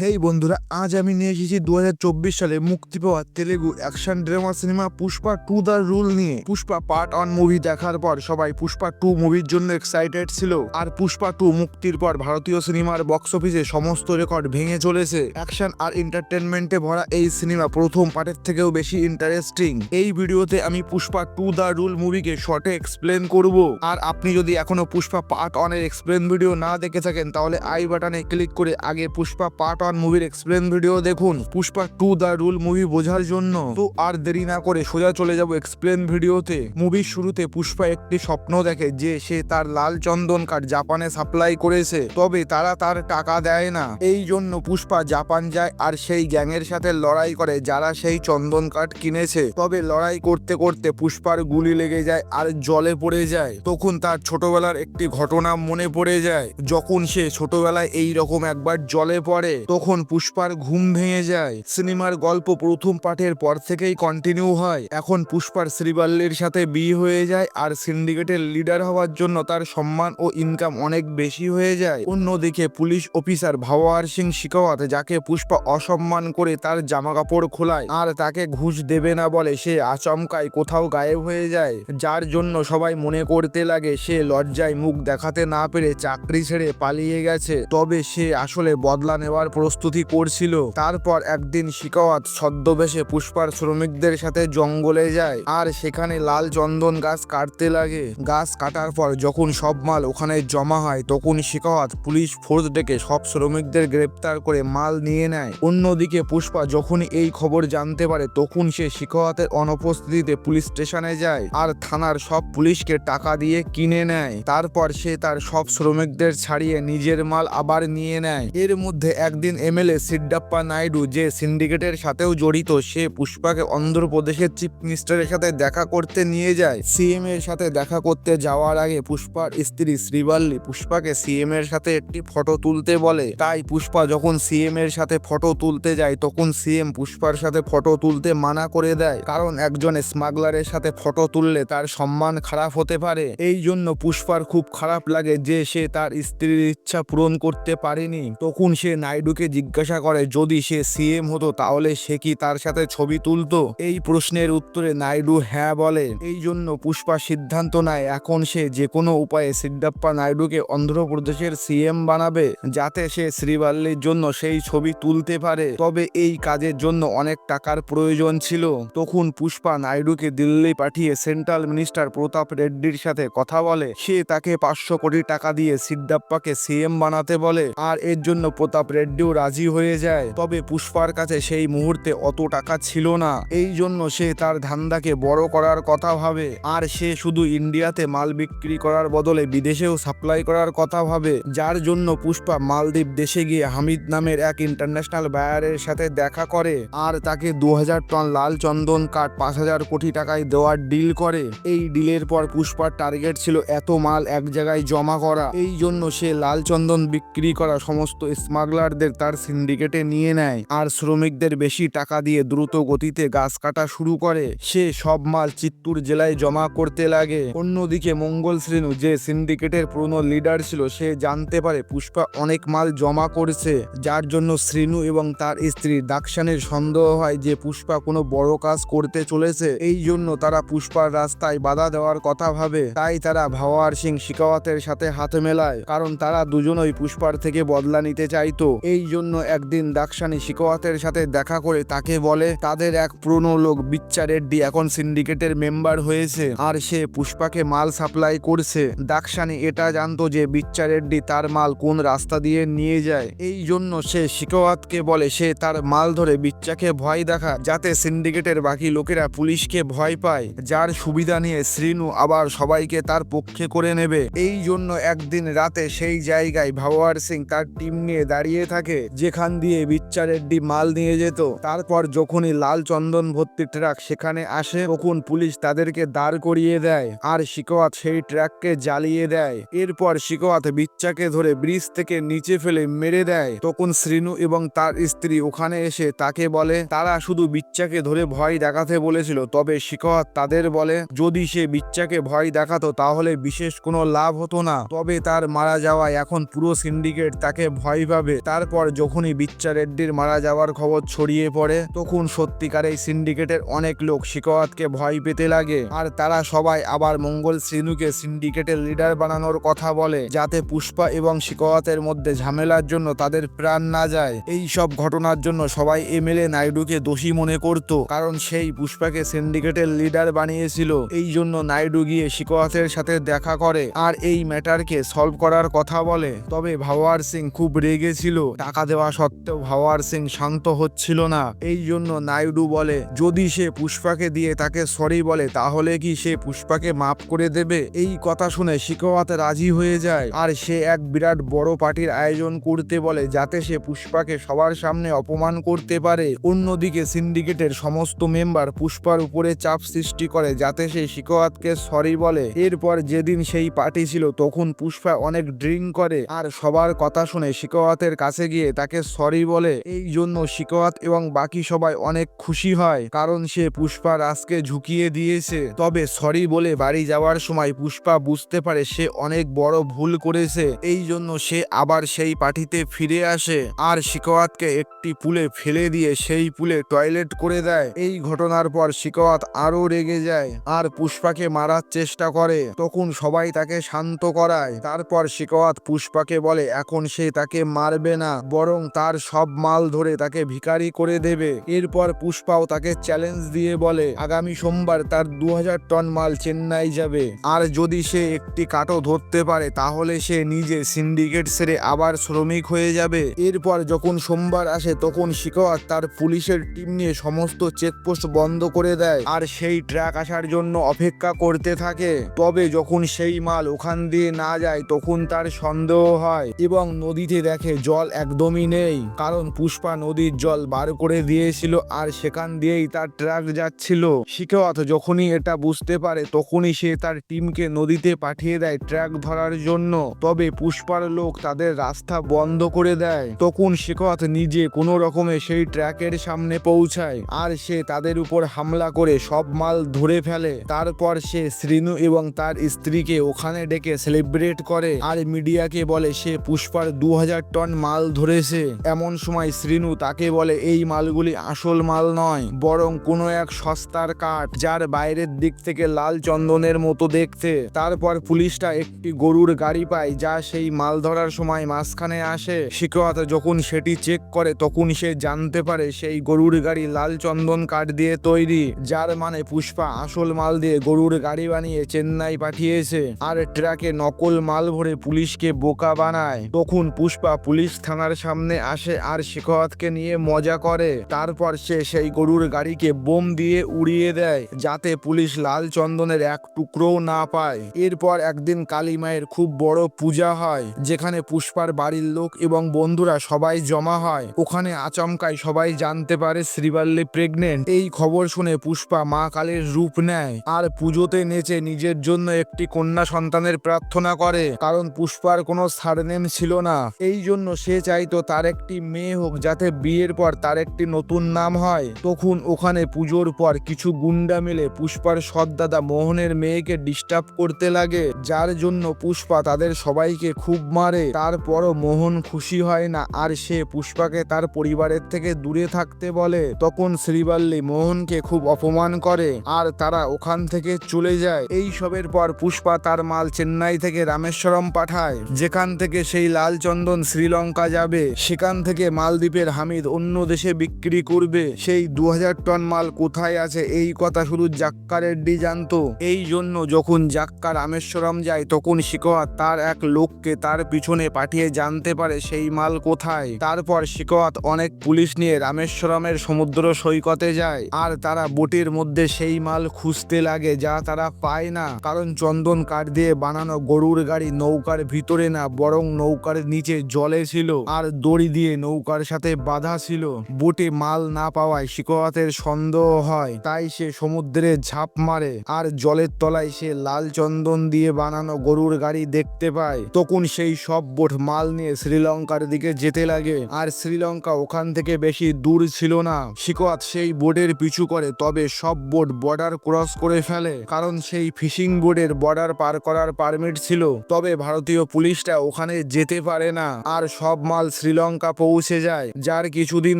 হেই বন্ধুরা, আজ আমি নিয়ে এসেছি 2024 সালে মুক্তি পাওয়া Telugu action drama cinema Pushpa 2 the rule নিয়ে। পুষ্পা পার্ট 1 মুভি দেখার পর সবাই পুষ্পা 2 মুভির জন্য এক্সাইটেড ছিল, আর পুষ্পা 2 মুক্তির পর ভারতীয় সিনেমার বক্স অফিসে সমস্ত রেকর্ড ভেঙে চলেছে। অ্যাকশন আর এন্টারটেনমেন্টে ভরা এই সিনেমা প্রথম পার্টের থেকেও বেশি ইন্টারেস্টিং। এই ভিডিওতে আমি পুষ্পা 2 দ্য রুল মুভিকে শর্টে এক্সপ্লেন করব, আর আপনি যদি এখনো পুষ্পা পার্ট 1 এর এক্সপ্লেন ভিডিও না দেখে থাকেন তাহলে আই বাটনে ক্লিক করে আগে পুষ্পা পার্ট 1 মুভির এক্সপ্লেন ভিডিও দেখুন পুষ্পা 2 দ্য রুল মুভি বোঝার জন্য। তো আর দেরি না করে সোজা চলে যাব এক্সপ্লেন ভিডিওতে। মুভির শুরুতে পুষ্পা একটি স্বপ্ন দেখে যে সে তার লাল চন্দন কাঠ জাপানে সাপ্লাই করেছে, তবে তারা তার টাকা দেয় না। এই জন্য পুষ্পা জাপান যায় আর সেই গ্যাংয়ের সাথে লড়াই করে যারা সেই চন্দন কাঠ কিনেছে। তবে লড়াই করতে করতে পুষ্পার গুলি লেগে যায় আর জলে পড়ে যায়। তখন তার ছোটবেলার একটি ঘটনা মনে পড়ে যায়। যখন সে ছোটবেলায় এই রকম একবার জলে পড়ে তখন পুষ্পার ঘুম ভেঙে যায়। সিনেমার গল্প প্রথম পার্টের পর থেকেই কন্টিনিউ হয়। এখন পুষ্পার শ্রীবাল্লির সাথে বিয়ে হয়ে যায় আর সিন্ডিকেটের লিডার হওয়ার জন্য তার সম্মান ও ইনকাম অনেক বেশি হয়ে যায়। অন্যদিকে পুলিশ অফিসার ভাওয়ার সিং শিকাওয়াত, যাকে পুষ্পা অসম্মান করে তার জামা কাপড় খোলায় আর তাকে ঘুষ দেবে না বলে, সে আচমকায় কোথাও গায়েব হয়ে যায়, যার জন্য সবাই মনে করতে লাগে সে লজ্জায় মুখ দেখাতে না পেরে চাকরি ছেড়ে পালিয়ে গেছে। তবে সে আসলে বদলা নেওয়ার প্রস্তুতি করছিল। তারপর একদিন শিকাওয়াত ছদ্মবেশে পুষ্পার শ্রমিকদের সাথে জঙ্গলে যায় আর সেখানে লাল চন্দন গাছ কাটতে লাগে। গাছ কাটার পর যখন সব মাল ওখানে জমা হয় তখন শিকাওয়াত পুলিশ ফোর্স ডেকে সব শ্রমিকদের গ্রেপ্তার করে মাল নিয়ে নেয়। অন্যদিকে পুষ্পা যখনই এই খবর জানতে পারে তখন সে শিকাওয়াতের অনুপস্থিতিতে পুলিশ স্টেশনে যায় আর থানার সব পুলিশকে টাকা দিয়ে কিনে নেয়। তারপর সে তার সব শ্রমিকদের ছাড়িয়ে নিজের মাল আবার নিয়ে নেয়। এর মধ্যে একদিন এমএলএ সিদ্ধাপ্পা নাইডু, যে সিন্ডিকেটের সাথেও জড়িত, সে পুষ্পাকে অন্ধ্রপ্রদেশের চিফ মিনিস্টারের সাথে দেখা করতে নিয়ে যায়। সিএম এর সাথে দেখা করতে যাওয়ার আগে পুষ্পার স্ত্রী শ্রীবাল্লি পুষ্পাকে সিএম এর সাথে একটি ফটো তুলতে বলে। তাই পুষ্পা যখন সিএম এর সাথে ফটো তুলতে যায় তখন সিএম পুষ্পার সাথে ফটো তুলতে মানা করে দেয়, কারণ একজন স্মাগলারের সাথে ফটো তুললে তার সম্মান খারাপ হতে পারে। এই জন্য পুষ্পার খুব খারাপ লাগে যে সে তার স্ত্রীর ইচ্ছা পূরণ করতে পারেনি। তখন সে নাইডুকে জিজ্ঞাসা করে যদি সে সিএম হতো তাহলে সে কি তার সাথে ছবি তুলতো। এই প্রশ্নের উত্তরে নাইডু হ্যাঁ বলে। এই জন্য পুষ্পা সিদ্ধান্ত নেয় এখন সে যে কোনো উপায়ে সিদ্ধাপ্পা নাইডুকে অন্ধ্রপ্রদেশের সিএম বানাবে, যাতে সে শ্রীবাল্লির জন্য সেই ছবি তুলতে পারে। তবে এই কাজের জন্য অনেক টাকার প্রয়োজন ছিল। তখন পুষ্পা নাইডুকে দিল্লি পাঠিয়ে সেন্ট্রাল মিনিস্টার প্রতাপ রেড্ডির সাথে কথা বলে। সে তাকে 500 কোটি টাকা দিয়ে সিদ্ধাপ্পাকে সিএম বানাতে বলে, আর এর জন্য প্রতাপ রেড্ডিও রাজি হয়ে যায়। তবে পুষ্পার কাছে সেই মুহূর্তে অত টাকা ছিল না। এই জন্য সে তার ধান্দাকে বড় করার কথা ভাবে, আর সে শুধু ইন্ডিয়াতে মাল বিক্রি করার বদলে বিদেশেও সাপ্লাই করার কথা ভাবে। যার জন্য পুষ্পা মালদ্বীপ দেশে গিয়ে হামিদ নামের এক ইন্টারন্যাশনাল বায়ারের সাথে দেখা করে আর তাকে 2000 টন লাল চন্দন কাঠ 5000 কোটি টাকায় দেওয়ার ডিল করে। এই ডিলের পর পুষ্পার টার্গেট ছিল এত মাল এক জায়গায় জমা করা। এই জন্য সে লাল চন্দন বিক্রি করা সমস্ত স্মাগলারদের তার সিন্ডিকেটে নিয়ে নেয় আর শ্রমিকদের বেশি টাকা দিয়ে দ্রুত গতিতে গাছ কাটা শুরু করে। সে সব মাল চিত্তুর জেলায় জমা করতে লাগে। অন্যদিকে মঙ্গল শ্রীনু, যে সিন্ডিকেটের পুরনো লিডার ছিল, সে জানতে পারে পুষ্পা অনেক মাল জমা করছে, যার জন্য শ্রীনু এবং তার স্ত্রী দাক্ষানের সন্দেহ হয় যে পুষ্পা কোনো বড় কাজ করতে চলেছে। এই জন্য তারা পুষ্পার রাস্তায় বাধা দেওয়ার কথা ভাবে। তাই তারা ভাওয়ার সিং শিকাওয়াতের সাথে হাত মেলায়, কারণ তারা দুজনই পুষ্পার থেকে বদলা নিতে চাইতো। এই জন্য একদিন দাক্ষানি শিকাওয়াতের সাথে দেখা করে তাকে বলে তাদের এক পুরনো লোক বিচ্চা রেড্ডি এখন সিন্ডিকেটের মেম্বার হয়েছে আর সে পুষ্পাকে মাল সাপ্লাই করছে। দাক্ষানি এটা জানতো যে বিচ্চা রেড্ডি তার মাল কোন রাস্তা দিয়ে নিয়ে যায়। এই জন্য সে শিকাওয়াতকে বলে সে তার মাল ধরে বিচ্চাকে ভয় দেখা, যাতে সিন্ডিকেটের বাকি লোকেরা পুলিশকে ভয় পায়, যার সুবিধা নিয়ে শ্রীনু আবার সবাইকে তার পক্ষে করে নেবে। এই জন্য একদিন রাতে সেই জায়গায় ভাওয়ার সিং তার টিম নিয়ে দাঁড়িয়ে থাকে যেখান দিয়ে বিচ্চা রেড্ডি মাল নিয়ে যেত। তারপর যখনই লাল চন্দন ভর্তি ট্রাক সেখানে আসে তখন পুলিশ তাদেরকে দাঁড় করিয়ে দেয় আর শিকাওয়াত সেই ট্রাককে জ্বালিয়ে দেয়। এরপর শিকাওয়াত বিচ্চাকে ধরে ব্রিজ থেকে নিচে ফেলে মেরে দেয়। তখন শ্রীনু এবং তার স্ত্রী ওখানে এসে তাকে বলে তারা শুধু বিচ্চাকে ধরে ভয় দেখাতে বলেছিল, তবে শিকাওয়াত তাদের বলে যদি সে বিচ্চাকে ভয় দেখাতো তাহলে বিশেষ কোনো লাভ হতো না, তবে তার মারা যাওয়ায় এখন পুরো সিন্ডিকেট তাকে ভয় পাবে। তারপর যখনই বিচ্চা রেড্ডির মারা যাওয়ার খবর ছড়িয়ে পড়ে তখন সত্যিকার এই সিন্ডিকেটের অনেক লোক শিকোয়াতকে ভয় পেতে লাগে আর তারা সবাই আবার মঙ্গল শ্রীনুকে সিন্ডিকেটের লিডার বানানোর কথা বলে যাতে পুষ্পা এবং শিকোয়াতের মধ্যে ঝামেলার জন্য তাদের প্রাণ না যায়। এই সব ঘটনার জন্য সবাই এমএলএ নাইডুকে দোষী মনে করত, কারণ সেই পুষ্পাকে সিন্ডিকেটের লিডার বানিয়েছিল। এই জন্য নাইডু গিয়ে শিকোয়াতের সাথে দেখা করে আর এই ম্যাটারকে সলভ করার কথা বলে। তবে ভাওয়ার সিং খুব রেগে ছিল। টাকা দেওয়া সত্ত্বেও ভাওয়ার সিং শান্ত হচ্ছিল না। এই জন্য নাইডু বলে যদি সে পুষ্পাকে দিয়ে তাকে সরি বলে তাহলে কি সে পুষ্পাকে মাফ করে দেবে। এই কথা শুনে শিকোয়াত রাজি হয়ে যায় আর সে এক বিরাট বড় পার্টির আয়োজন করতে বলে যাতে সে পুষ্পাকে সবার সামনে অপমান করতে পারে। অন্যদিকে সিন্ডিকেটের সমস্ত মেম্বার পুষ্পার উপরে চাপ সৃষ্টি করে যাতে সে শিকোয়াতকে সরি বলে। এরপর যেদিন সেই পার্টি ছিল তখন পুষ্পা অনেক ড্রিঙ্ক করে আর সবার কথা শুনে শিকোয়াতের কাছে গিয়ে তাকে সরি বলে। এই জন্য শিকোয়াত এবং বাকি সবাই অনেক খুশি হয়, কারণ সে পুষ্পা রাজকে ঝুঁকিয়ে দিয়েছে। তবে সরি বলে বাড়ি যাওয়ার সময় পুষ্পা বুঝতে পারে সে অনেক বড় ভুল করেছে। এই জন্য সে আবার সেই পার্টিতে ফিরে আসে আর শিকোয়াতকে একটি পুলে ফেলে দিয়ে সেই পুলে টয়লেট করে দেয়। এই ঘটনার পর শিকোয়াত আরো রেগে যায় আর পুষ্পাকে মারার চেষ্টা করে। তখন সবাই তাকে শান্ত করায়। তারপর শিকোয়াত পুষ্পাকে বলে এখন সে তাকে মারবে না, বরং তার সব মাল ধরে তাকে ভিখারি করে দেবে। এরপর পুষ্পাও তাকে চ্যালেঞ্জ দিয়ে বলে আগামী সোমবার তার 2000 টন মাল চেন্নাই যাবে আর যদি সে একটি কাটো ধরতে পারে তাহলে সে নিজে সিন্ডিকেট ছেড়ে আবার শ্রমিক হয়ে যাবে। এরপর যখন সোমবার আসে তখন শিকোয়াত তার পুলিশের টিম নিয়ে সমস্ত চেকপোস্ট বন্ধ করে দেয় আর সেই ট্রাক আসার জন্য অপেক্ষা করতে থাকে। তবে যখন সেই মাল ওখান দিয়ে না যায় তখন তার সন্দেহ হয় এবং নদীতে দেখে জল একদমই নেই, কারণ পুষ্পা নদীর জল বার করে দিয়েছিল আর সেখান দিয়েই তার ট্রাক যাচ্ছিল। শিকোয়াত যখনই এটা বুঝতে পারে তখনই সে তার টিমকে নদীতে পাঠিয়ে দেয় ট্রাক ধরার জন্য। তবে পুষ্পার লোক তাদের রাস্তা বন্ধ করে দেয়। তখন শিকোয়াত নিজে কোনো রকমে সেই ট্রাকের সামনে পৌঁছায় আর সে তাদের উপর হামলা করে সব মাল ধরে ফেলে। তারপর সে শ্রীনু এবং তার স্ত্রীকে ওখানে ডেকে সেলিব্রেট করে আর মিডিয়াকে বলে সে পুষ্পার 2000 টন মাল ধরেছে। এমন সময় শ্রীনু তাকে বলে এই মালগুলি আসল মাল নয়, বরং কোনো এক সস্তার কাঠ যার বাইরের দিক থেকে লাল চন্দনের মতো দেখতে। তারপর পুলিশটা একটি গরুর গাড়ি পায় যা সেই মাল ধরার সময় মাঝখানে আসে। শিকোয়াত যখন সেটি চেক করে তখন সে জানতে পারে সেই গরুর গাড়ি লাল চন্দন কাঠ দিয়ে তৈরি, যার মানে পুষ্পা আসল মাল দিয়ে গরুর গাড়ি বানিয়ে চেন্নাই পাঠিয়েছে আর ট্রাকে নকল মাল ভরে পুলিশকে বোকা বানায়। তখন পুষ্পা পুলিশ থানার সামনে আসে আর শিকোয়াতকে নিয়ে মজা করে। তারপর সে সেই গরুর গাড়িকে বোম দিয়ে উড়িয়ে দেয় যাতে পুলিশ লাল চন্দনের এক টুকরোও না পায়। এরপর একদিন কালী মায়ের খুব বড় পূজা হয় যেখানে পুষ্পার বাড়ির লোক এবং বন্ধুরা সবাই জমা হয়। ওখানে আচমকাই সবাই জানতে পারে শ্রীবাল্লি প্রেগনেন্ট। এই খবর শুনে পুষ্পা মা কালীর রূপ নেয় আর পুজোতে নেচে নিজের জন্য একটি কন্যা সন্তানের প্রার্থনা করে, কারণ পুষ্পার কোনো সারনেম ছিল না। এই জন্য সে চাইতো তার একটি মেয়ে হোক যাতে বিয়ের পর তার একটি নতুন নাম হয়। তখন ওখানে পুজোর পর কিছু গুন্ডা মিলে পুষ্পার সৎদাদা মোহনের মেয়েকে ডিস্টার্ব করতে লাগে, যার জন্য পুষ্পা তাদের সবাইকে খুব মারে। তারপরও মোহন খুশি হয় না আর সে পুষ্পাকে তার পরিবারের থেকে দূরে থাকতে বলে। তখন শ্রীবাল্লি মোহনকে খুব অপমান করে আর তারা ওখান থেকে চলে যায়। এই সবের পর পুষ্পা তার মাল চেন্নাই থেকে রামেশ্বরম পাঠায়, যেখান থেকে সেই লাল চন্দন শ্রীলঙ্কা যাবে। সেখান থেকে মালদ্বীপের হামিদ অন্য দেশে বিক্রি করবে। সেই 2000 টন মাল কোথায় আছে এই কথা শুধু জাক্কা রেড্ডি জানতো। এই জন্য যখন জাক্কা রামেশ্বরম যায় তখন শিকোয়াত তার এক লোককে তার পিছনে পাঠিয়ে জানতে পারে সেই মাল কোথায়। তারপর শিকোয়াত অনেক পুলিশ নিয়ে রামেশ্বরমের সমুদ্র সৈকতে যায় আর তারা বোটের মধ্যে সেই মাল খুঁজতে লাগে যা তারা পায় না, কারণ চন্দন কাঠ দিয়ে বানানো গরুর গাড়ি নৌকার ভিতরে না বরং নৌকার নিচে জলে ছিল আর দড়ি দিয়ে নৌকার সাথে বাঁধা ছিল। বোটে মাল না পাওয়ায় শিকোয়াতের সন্দেহ হয়, তাই সে সমুদ্রে ঝাঁপ মারে আর জলের তলায় সে লাল চন্দন দিয়ে বানানো গরুর গাড়ি দেখতে পায়। তখন সেই সব বোট মাল নিয়ে শ্রীলঙ্কার দিকে যেতে লাগে আর শ্রীলঙ্কা ওখান থেকে বেশি দূর ছিল না। শিকোয়াত সেই বোটের পিছু করে, তবে সব বোট বর্ডার ক্রস করে ফেলে, কারণ সেই ফিশিং বোটের বর্ডার পার করার পারমিট ছিল। তবে ভারতীয় পুলিশটা ওখানে যেতে পারে না আর সব মাল শ্রীলঙ্কা পৌঁছে যায়। যার কিছুদিন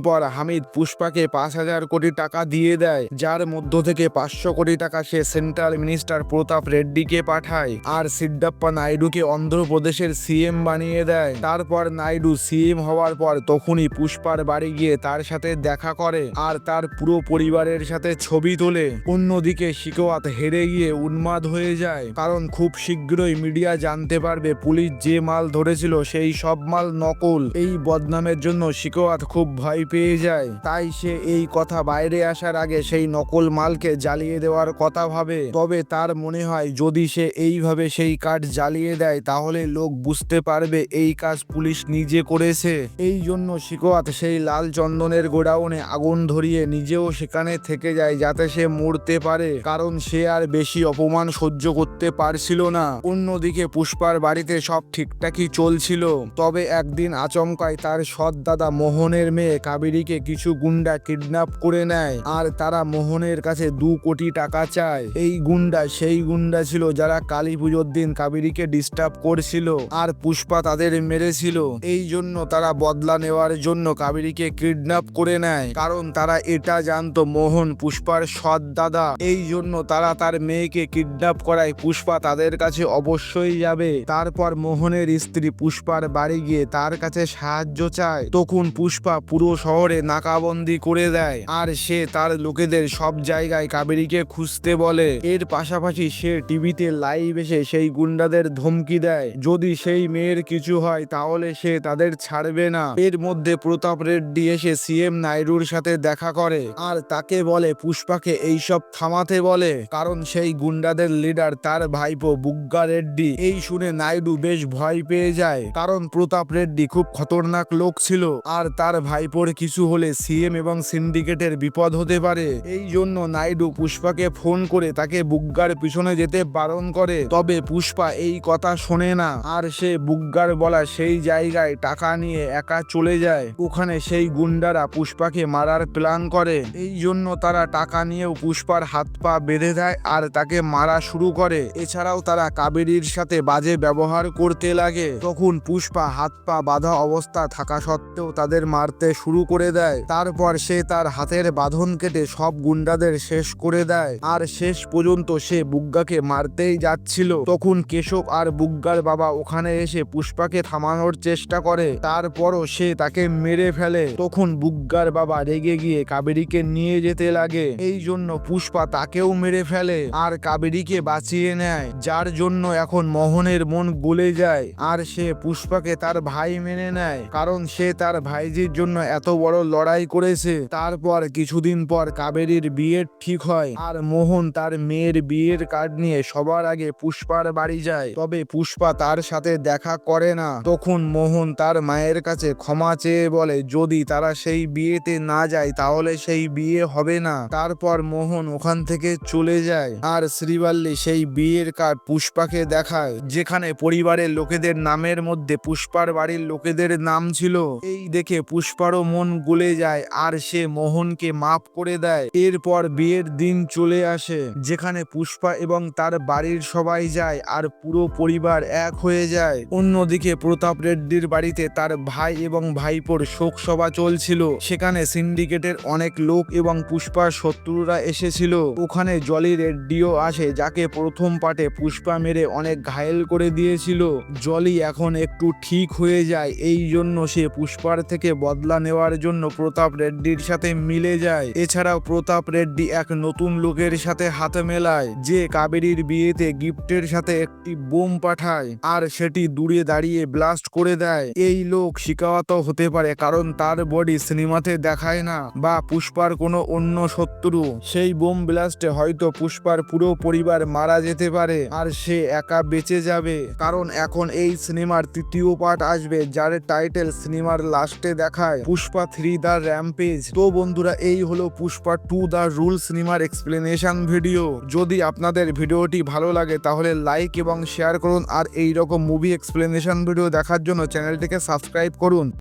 পর হামিদ পুষ্পাকে 5,000 কোটি টাকা দিয়ে দেয়, যার মধ্য থেকে 500 কোটি টাকা সে সেন্ট্রাল মিনিস্টার প্রতাপ রেড্ডিকে পাঠায় আর সিদ্ধাপ্পা নাইডুকে অন্ধ্রপ্রদেশের সিএম বানিয়ে দেয়। তারপর নাইডু সিএম হওয়ার পর তখনই পুষ্পার বাড়ি গিয়ে তার সাথে দেখা করে আর তার পুরো পরিবারের সাথে ছবি তোলে। অন্যদিকে শিকোয়াত হেরে গিয়ে উন্মাদ হয়ে যায়, কারণ খুব শীঘ্রই মিডিয়া জানতে পারবে পুলিশ যে মাল ধরেছিল সেই সব মাল নকল। এই বদনামের জন্য শিকোয়াত খুব ভয় পেয়ে যায়, তাই সে এই কথা বাইরে আসার আগে সেই নকল মালকে জ্বালিয়ে দেওয়ার কথা ভাবে। তবে তার মনে হয় যদি সে এইভাবে সেই কাঠ জ্বালিয়ে দেয় তাহলে লোক বুঝতে পারবে এই কাজ পুলিশ নিজে করেছে। এই জন্য শিকোয়াত সেই লাল চন্দনের গোডাউনে আগুন ধরিয়ে নিজেও সেখানে থেকে যায় যাতে সে মরতে পারে, কারণ সে আর বেশি অপমান সহ্য করতে পারছিল না। অন্যদিকে পুষ্পার বাড়িতে সব ঠিকঠাকই চলছিল, তবে একদিন আচমকায় তার সৎ দাদা মোহনের মেয়ে কাবেরীকে কিছু গুন্ডা কিডন্যাপ করে নেয় আর তারা মোহনের কাছে 2 কোটি টাকা চায়। এই গুন্ডা সেই গুন্ডা ছিল যারা কালী পুজোর দিন কাবেরীকে ডিস্টার্ব করছিল আর পুষ্পা তাদের মেরেছিল। এই জন্য তারা বদলা নেওয়ার জন্য কাবেরীকে কিডন্যাপ করে নেয়, কারণ তারা এটা জানতো মোহন পুষ্পার সৎ দাদা। এই জন্য তারা তার মেয়েকে কিডন্যাপ করায় পুষ্পা তাদের কাছে অবশ্যই যাবে। তারপর মোহনের স্ত্রী পুষ্পার বাড়ি গিয়ে তার কাছে সাহায্য চায়। তখন পুষ্পা পুরো শহরে নাকাবন্দি করে দেয় আর সে তার লোকেদের সব জায়গায় কাবেরীকে খুঁজতে বলে। এর পাশাপাশি সে টিভিতে লাইভ এসে সেই গুন্ডাদের ধমকি দেয় যদি সেই মেয়ের কিছু হয় তাহলে সে তাদের ছাড়বে না। এর মধ্যে প্রতাপ রেড্ডি এসে সিএম নাইডুর সাথে দেখা করে আর তাকে বলে পুষ্পাকে এইসব থামাতে বলে, কারণ সেই গুন্ডাদের লিডার তার ভাইপো বুগ্গা রেড্ডি। এই শুনে নাইডু বেশ ভয় পেয়ে যায়, কারণ প্রতাপ রেড্ডি খুব খতরনাক লোক ছিল আর তার ভাইপোর কিছু হলে সিএম এবং সিন্ডিকেটের বিপদ হতে পারে। এই জন্য নাইডু পুষ্পাকে ফোন করে তাকে বুগ্গার পিছনে যেতে বারণ করে। তবে পুষ্পা এই কথা শোনে না আর সে বুগ্গার বলা সেই জায়গায় টাকা নিয়ে একা চলে যায়। ওখানে সেই গুন্ডারা পুষ্পাকে মারার প্ল্যান করে। এই জন্য তারা টাকা নিয়েও পুষ্পার হাত পা বেঁধে দেয় আর তাকে মারা শুরু করে। এছাড়াও তারা কাবেরীর সাথে বাজে ব্যবহার করতে লাগে। তখন পুষ্পা হাত পা বাঁধা অবস্থা থাকা সত্ত্বেও তাদের মারতে শুরু করে দেয়। তারপর সে তার হাতের বাঁধন কেটে সব গুন্ডাদের শেষ করে দেয় আর শেষ পর্যন্ত সে বুগ্গাকে মারতেই যাচ্ছিল। তখন কেশব আর বুগ্গার বাবা ওখানে এসে পুষ্পাকে থামানোর চেষ্টা করে, তারপরও সে তাকে মেরে ফেলে। তখন বুগ্গার বাবা রেগে গিয়ে কাবেরীকে নিয়ে যেতে লাগে। এই জন্য পুষ্পা তাকেও মেরে ফেলে আর কাবেরীকে বাঁচিয়ে নেয়, যার জন্য এখন মোহনের মন গলে যায় আর সে পুষ্পাকে তার ভাই মেনে নেয়, কারণ সে তার ভাইজির জন্য এত বড় লড়াই করেছে। তারপর কিছুদিন পর কাবেরীর বিয়ে ঠিক হয় আর মোহন তার মেয়ের বিয়ের কার্ড নিয়ে সবার আগে পুষ্পার বাড়ি যায়। তবে পুষ্পা তার সাথে দেখা করে না। তখন মোহন তার মায়ের কাছে ক্ষমা চেয়ে বলে যদি তারা সেই বিয়েতে না যায় তাহলে সেই বিয়ে হবে না। তারপর মোহন ওখান থেকে চলে যায় আর শ্রীবাল্লি সেই বিয়ের কার্ড পুষ্পাকে দেখায়, যেখানে পরিবারের লোকেদের নামের মধ্যে পুষ্পার বাড়ির লোকেদের নাম ছিল। এই দেখে পুষ্পারও মন গলে যায় আর সে মোহনকে মাফ করে দেয়। এরপর বিয়ের দিন চলে আসে, যেখানে পুষ্পা এবং তার বাড়ির সবাই যায় আর পুরো পরিবার এক হয়ে যায়। অন্যদিকে প্রতাপ রেড্ডির বাড়িতে তার ভাই এবং ভাইপোর শোক সভা চলছিল। সেখানে সিন্ডিকেটের অনেক লোক এবং পুষ্পার শত্রুরা এসেছিল। ওখানে জলি রেড্ডিও আসে, যাকে প্রথম পার্টে পুষ্পা মেরে অনেক ঘায়েল করে দিয়েছিল। জলি এখন একটু ঠিক হয়ে যায়, এই জন্য সে পুষ্পার থেকে বদলা নেওয়ার জন্য প্রতাপ রেড্ডির সাথে মিলে যায়। এছাড়াও প্রতাপ রেড্ডি এক নতুন লোকের সাথে হাত মেলায়, যে কাবেরীর বিয়েতে গিফটের সাথে একটি বোম পাঠায় আর সেটি দূরে দাঁড়িয়ে ব্লাস্ট করে দেয়। এই লোক শিকাওয়াত হতে পারে, কারণ তার বডি সিনেমাতে দেখায় না বা পুষ্পার কোনো অন্য শত্রু। সেই বোম ব্লাস্টে হয়তো পুষ্পার পুরো পরিবার মারা যেতে পারে আর সে একা বেঁচে যাবে, কারণ এখন এই সিনেমার 3য় পার্ট আসবে, যার টাইটেল সিনেমার লাস্টে দেখায় পুষ্পা 3 দ্য র্যাম্পেজ। তো বন্ধুরা, এই হলো পুষ্পা 2 দ্য রুল সিনেমার এক্সপ্লেনেশন ভিডিও। যদি আপনাদের ভিডিওটি ভালো লাগে তাহলে লাইক এবং শেয়ার করুন আর এই রকম মুভি এক্সপ্লেনেশন ভিডিও দেখার জন্য চ্যানেলটিকে সাবস্ক্রাইব করুন।